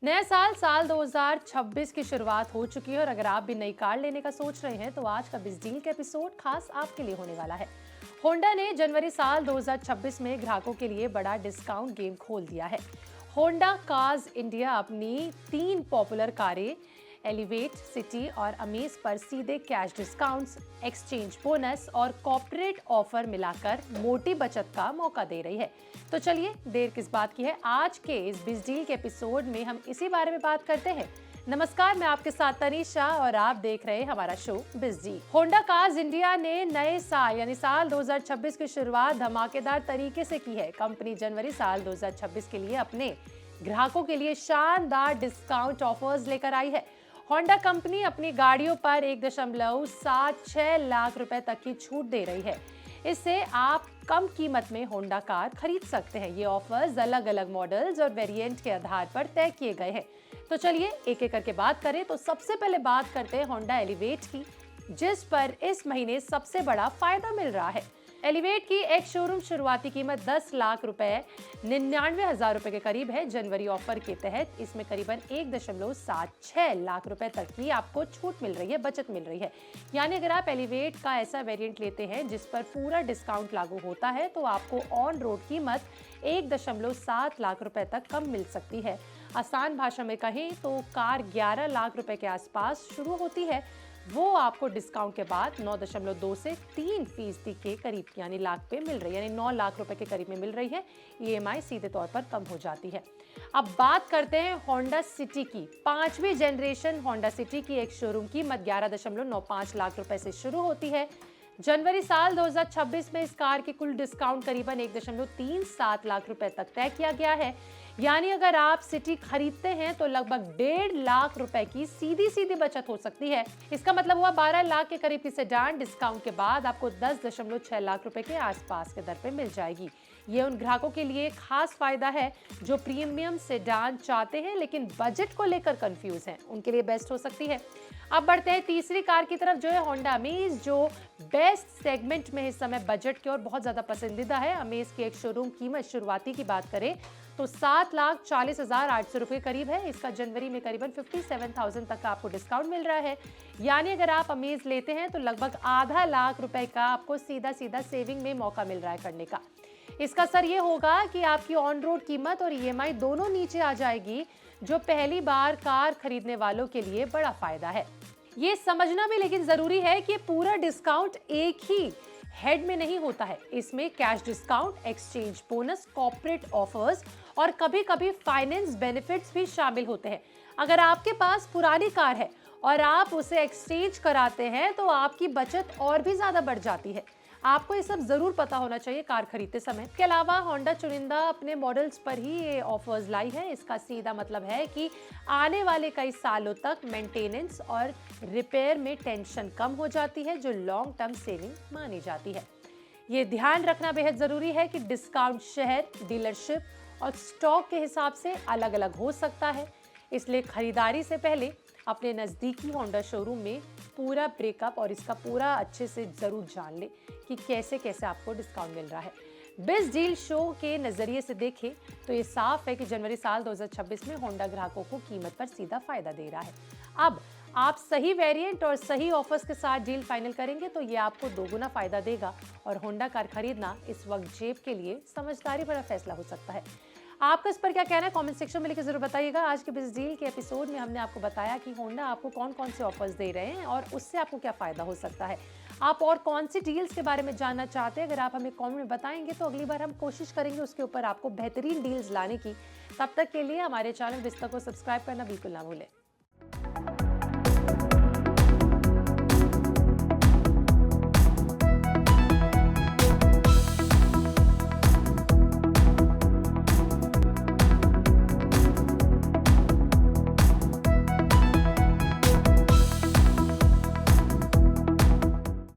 नया साल 2026 की शुरुआत हो चुकी है और अगर आप भी नई कार लेने का सोच रहे हैं तो आज का बिज डील का एपिसोड खास आपके लिए होने वाला है। होंडा ने जनवरी साल 2026 में ग्राहकों के लिए बड़ा डिस्काउंट गेम खोल दिया है। होंडा कार्स इंडिया अपनी 3 पॉपुलर कारें एलिवेट, सिटी और अमेज पर सीधे कैश डिस्काउंट्स, एक्सचेंज बोनस और कॉर्पोरेट ऑफर मिलाकर मोटी बचत का मौका दे रही है। तो चलिए देर किस बात की है, आज के इस बिज डील के एपिसोड में हम इसी बारे में बात करते हैं। नमस्कार, मैं आपके साथ तनीषा और आप देख रहे हैं हमारा शो बिज डील। होंडा कार्स इंडिया ने नए साल यानी साल 2026 की शुरुआत धमाकेदार तरीके से की है। कंपनी जनवरी साल 2026 के लिए अपने ग्राहकों के लिए शानदार डिस्काउंट ऑफर्स लेकर आई है। होंडा कंपनी अपनी गाड़ियों पर 1.76 लाख रुपए तक की छूट दे रही है। इससे आप कम कीमत में होंडा कार खरीद सकते हैं। ये ऑफर्स अलग अलग मॉडल्स और वेरिएंट के आधार पर तय किए गए हैं। तो चलिए एक एक करके बात करें। तो सबसे पहले बात करते हैं होंडा एलिवेट की, जिस पर इस महीने सबसे बड़ा फायदा मिल रहा है। एलिवेट की एक शोरूम शुरुआती कीमत 10 लाख रुपए 99,000 रुपए के करीब है। जनवरी ऑफर के तहत इसमें करीबन 1.76 लाख रुपए तक की आपको छूट मिल रही है, बचत मिल रही है। यानी अगर आप एलिवेट का ऐसा वेरिएंट लेते हैं जिस पर पूरा डिस्काउंट लागू होता है तो आपको ऑन रोड कीमत 1.7 लाख रुपए तक कम मिल सकती है। आसान भाषा में कहें तो कार 11 लाख रुपए के आसपास शुरू होती है, वो आपको डिस्काउंट के बाद 9.2 से 3% के करीब यानी लाख पे मिल रही है, यानी 9 लाख रुपए के करीब में मिल रही है। ईएमआई सीधे तौर पर कम हो जाती है। अब बात करते हैं होंडा सिटी की। 5वीं जनरेशन होंडा सिटी की एक शोरूम कीमत 11.95 लाख रुपए से शुरू होती है। जनवरी साल 2026 में इस कार की कुल डिस्काउंट करीबन 1.37 लाख रुपए तक तय किया गया है। यानी अगर आप सिटी खरीदते हैं तो लगभग 1.5 लाख रुपए की सीधी सीधी बचत हो सकती है। इसका मतलब हुआ 12 लाख के करीब की सेडान डिस्काउंट के बाद आपको 10.6 लाख रुपए के आसपास के दर पे मिल जाएगी। ये उन ग्राहकों के लिए खास फायदा है जो प्रीमियम सेडान चाहते हैं लेकिन बजट को लेकर कंफ्यूज हैं, उनके लिए बेस्ट हो सकती है। अब बढ़ते हैं तीसरी कार की तरफ, जो है होंडा अमेज, जो बेस्ट सेगमेंट में इस समय बजट के और बहुत ज्यादा पसंदीदा है। अमेज की एक शोरूम कीमत शुरुआती की बात करें तो 7,40,800 रुपए करीब है। इसका जनवरी में करीबन 57,000 तक का आपको डिस्काउंट मिल रहा है। यानी अगर आप अमेज लेते हैं तो लगभग आधा लाख रुपए का आपको सीधा सीधा सेविंग में मौका मिल रहा है करने का। इसका असर ये होगा कि आपकी ऑन रोड कीमत और ईएमआई दोनों नीचे आ जाएगी, जो पहली बार कार खरीदने वालों के लिए बड़ा फायदा है। ये समझना भी लेकिन जरूरी है कि पूरा डिस्काउंट एक ही हेड में नहीं होता है। इसमें cash discount, exchange bonus, corporate offers और कभी कभी फाइनेंस बेनिफिट्स भी शामिल होते हैं। अगर आपके पास पुरानी कार है और आप उसे एक्सचेंज कराते हैं तो आपकी बचत और भी ज्यादा बढ़ जाती है। आपको ये सब जरूर पता होना चाहिए कार खरीदते समय। इसके अलावा होंडा चुनिंदा अपने मॉडल्स पर ही ये ऑफर्स लाई है। इसका सीधा मतलब है कि आने वाले कई सालों तक मेंटेनेंस और रिपेयर में टेंशन कम हो जाती है, जो लॉन्ग टर्म सेविंग मानी जाती है। ये ध्यान रखना बेहद जरूरी है कि डिस्काउंट शहर, डीलरशिप और स्टॉक के हिसाब से अलग अलग हो सकता है, इसलिए खरीदारी से पहले अपने नज़दीकी होंडा शोरूम में पूरा ब्रेकअप और इसका पूरा अच्छे से ज़रूर जान ले कि कैसे कैसे आपको डिस्काउंट मिल रहा है। बिज डील शो के नज़रिए से देखें तो ये साफ है कि जनवरी साल 2026 में होंडा ग्राहकों को कीमत पर सीधा फायदा दे रहा है। अब आप सही वेरिएंट और सही ऑफर्स के साथ डील फाइनल करेंगे तो ये आपको दोगुना फायदा देगा और होंडा कार खरीदना इस वक्त जेब के लिए समझदारी भरा फैसला हो सकता है। आपका इस पर क्या कहना है, कमेंट सेक्शन में लिखकर जरूर बताइएगा। आज के बिज डील के एपिसोड में हमने आपको बताया कि होंडा आपको कौन कौन से ऑफर्स दे रहे हैं और उससे आपको क्या फायदा हो सकता है। आप और कौन सी डील्स के बारे में जानना चाहते हैं, अगर आप हमें कमेंट में बताएंगे तो अगली बार हम कोशिश करेंगे उसके ऊपर आपको बेहतरीन डील्स लाने की। तब तक के लिए हमारे चैनल बिस्तर को सब्सक्राइब करना बिल्कुल ना भूलें।